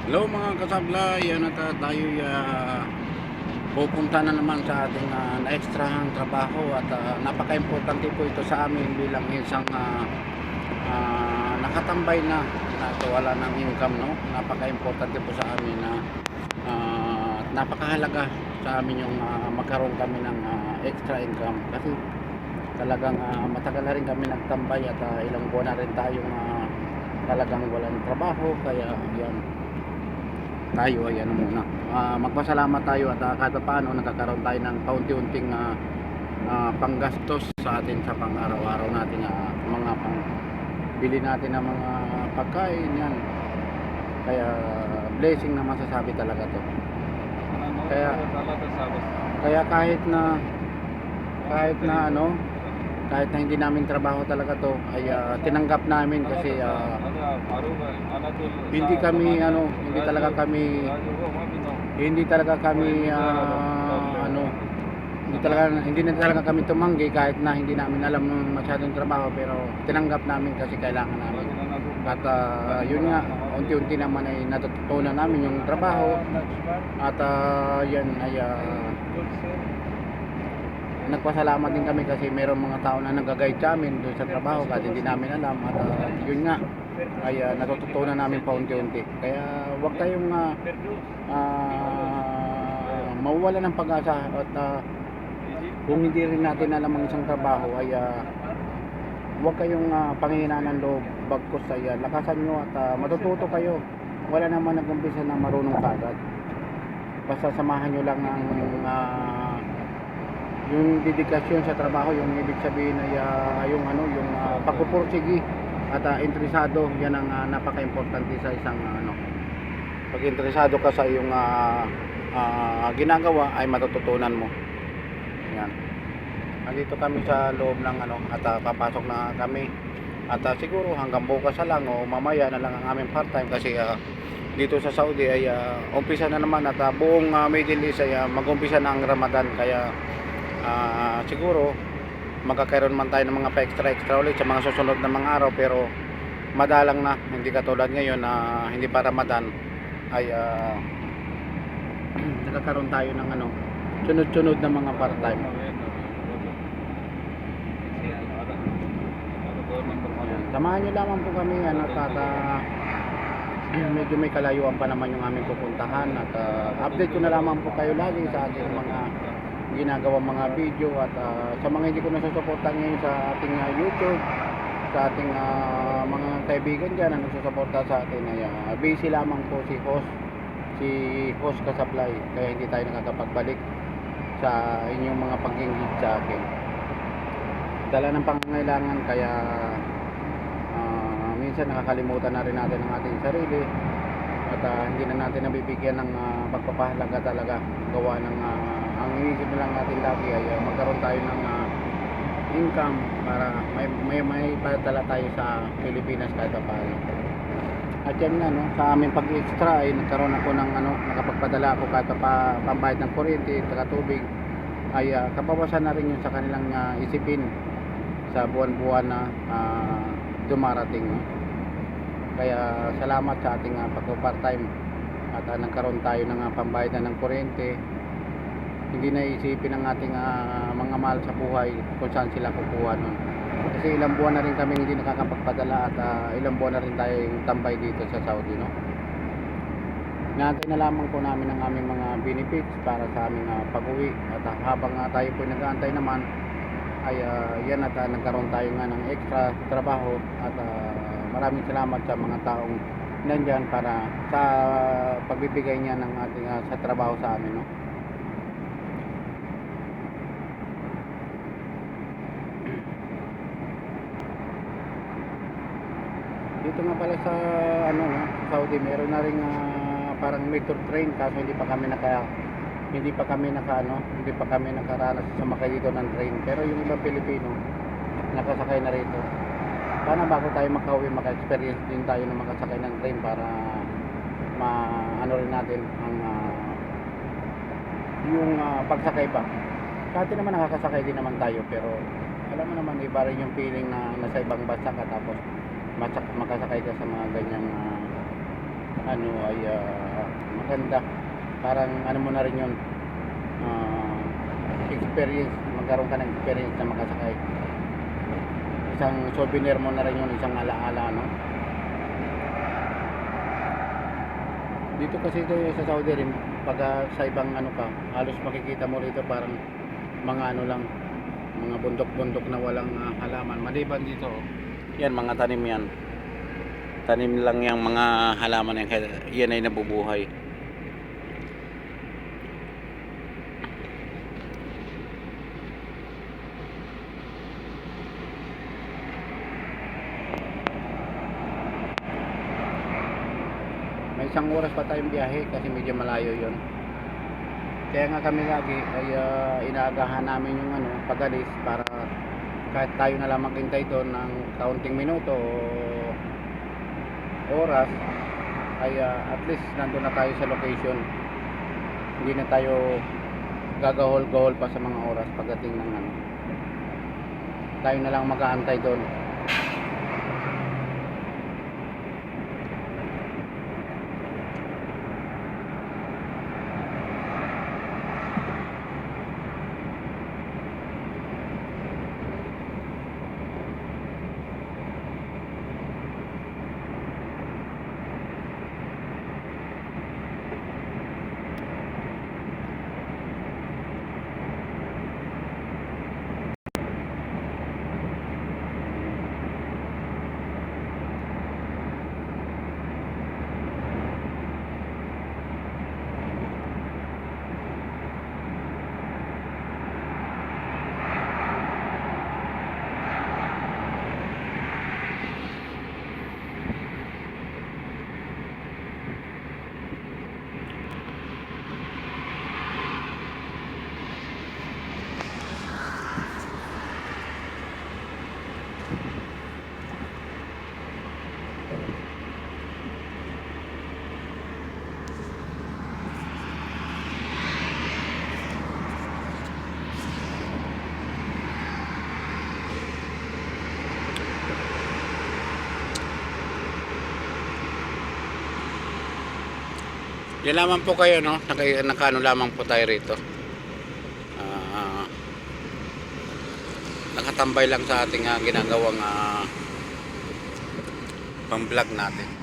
Hello mga kasablay, yan at tayo pupunta na naman sa ating na-extrahang trabaho at napaka-importante po ito sa amin bilang isang nakatambay na wala ng income, no? Napaka-importante po sa amin na napakahalaga sa amin yung magkaroon kami ng extra income kasi talagang matagal na rin kami nagtambay at ilang buwan na rin tayong talagang walang trabaho, kaya yan tayo ay ano muna, magpasalamat tayo at kahit paano nagkakaroon tayo ng paunti-unting panggastos sa atin sa pang-araw-araw natin, mga bili natin ng mga pagkain yan, kaya blessing na masasabi talaga to. Kaya kahit na hindi namin trabaho talaga to ay tinanggap namin kasi hindi kami hindi talaga kami hindi na talaga kami tumanggi kahit na hindi namin alam masyadong trabaho, pero tinanggap namin kasi kailangan namin. At yun nga, unti-unti naman ay natutunan namin yung trabaho at yan ay nagpasalamat din kami kasi mayroong mga tao na nag-guide sa amin doon sa trabaho kahit hindi namin alam, at yun nga ay natututunan namin paunti-unti. Kaya huwag tayong mawawala ng pag-asa at kung hindi rin natin alam ang isang trabaho ay huwag kayong panghihinaan ng loob, bagkus ay lakasan nyo at matututo kayo. Wala naman nag-umpisa na marunong kagad, basta samahan nyo lang ng yung dedikasyon sa trabaho. Yung ibig sabihin ay yung pagpupursigi at interesado, yan ang napaka-importante sa isang pag interesado ka sa iyong ginagawa ay matututunan mo yan. Nandito kami sa loob ng at papasok na kami at siguro hanggang bukas na lang o mamaya na lang ang aming part-time kasi dito sa Saudi ay umpisa na naman at buong Middle East ay mag-umpisa na ang Ramadan, kaya siguro magkakaroon man tayo ng mga pa-extra ulit sa mga susunod na mga araw, pero madalang na, hindi katulad ngayon na hindi pa Ramadan ay nagkakaroon tayo ng sunod-sunod na mga part-time. Samahan nyo lamang po kami at medyo may kalayuan pa naman yung aming pupuntahan at update ko na lamang po kayo lagi sa ating mga ginagawang mga video at sa mga hindi ko nasusuportan ngayon sa ating YouTube, sa ating mga kaibigan dyan na nagsusuporta sa atin ay busy lamang po si host Kasablay, kaya hindi tayo nakakapagbalik sa inyong mga pag-engage sa akin. Dala ng pangangailangan, kaya minsan nakakalimutan na rin natin ang ating sarili at hindi na natin nabibigyan ng pagpapahalaga talaga, gawa ng ang inisip na lang natin lagi ay magkaroon tayo ng income para may padala tayo sa Pilipinas kahit paano. At yan nga, sa aming pag-extra ay nagkaroon ako ng nakapagpadala ako kahit pambayad ng kuryente at tubig, ay kabawasan na rin yun sa kanilang isipin sa buwan-buwan na dumarating. Kaya salamat sa ating pag-part-time at nagkaroon tayo ng pambayad na ng kuryente. Hindi na isipin ng ating mga mahal sa buhay kung saan sila kukuha nun, kasi ilang buwan na rin kami hindi nakakapagpadala at ilang buwan na rin tayong tambay dito sa Saudi, no? Inaantay na lamang po namin ang aming mga benefits para sa aming pag-uwi at habang tayo po nag-aantay naman ay yan at nagkaroon tayo nga ng extra trabaho at maraming salamat sa mga taong nandyan para sa pagbibigay niya ng ating sa trabaho sa amin, no? Dito nga pala sa Saudi, meron na ring parang metro train, kaso hindi pa kami nakaranas sa sumakay dito ng train, pero yung ibang Pilipino nakasakay na rito. Sana bago tayo makauwi, maka-experience din tayo na makasakay ng train para rin natin ang yung pagsakay pa. Sa atin naman nakakasakay din naman tayo, pero alam mo naman, iba rin yung feeling na nasa ibang bansa ka tapos makasakay ka sa mga ganyang ano ay maganda. Parang ano mo na rin yun, ah, experience, magkaroon ka ng experience na makasakay. Isang souvenir mo na rin yun, isang alaala, no? Dito kasi sa Saudi rin, pag sa ibang ano ka, halos makikita mo rito parang mga ano lang, mga bundok-bundok na walang halaman. Maliban dito, yan mga tanim yan. Tanim lang yung mga halaman yan, kaya yan ay nabubuhay. May isang oras pa tayong biyahe kasi medyo malayo yon. Kaya nga kami lagi ay inaagahan namin yung ano, pag-alis para kahit tayo na lang maghintay doon ng kaunting minuto o oras ay at least nandun na tayo sa location. Hindi na tayo gagahol-gahol pa sa mga oras pagdating ng ano. Tayo na lang mag-aantay doon. Yan lamang po kayo, no? Nakaano lamang po tayo rito. Nakatambay lang sa ating ginagawang pang-vlog natin.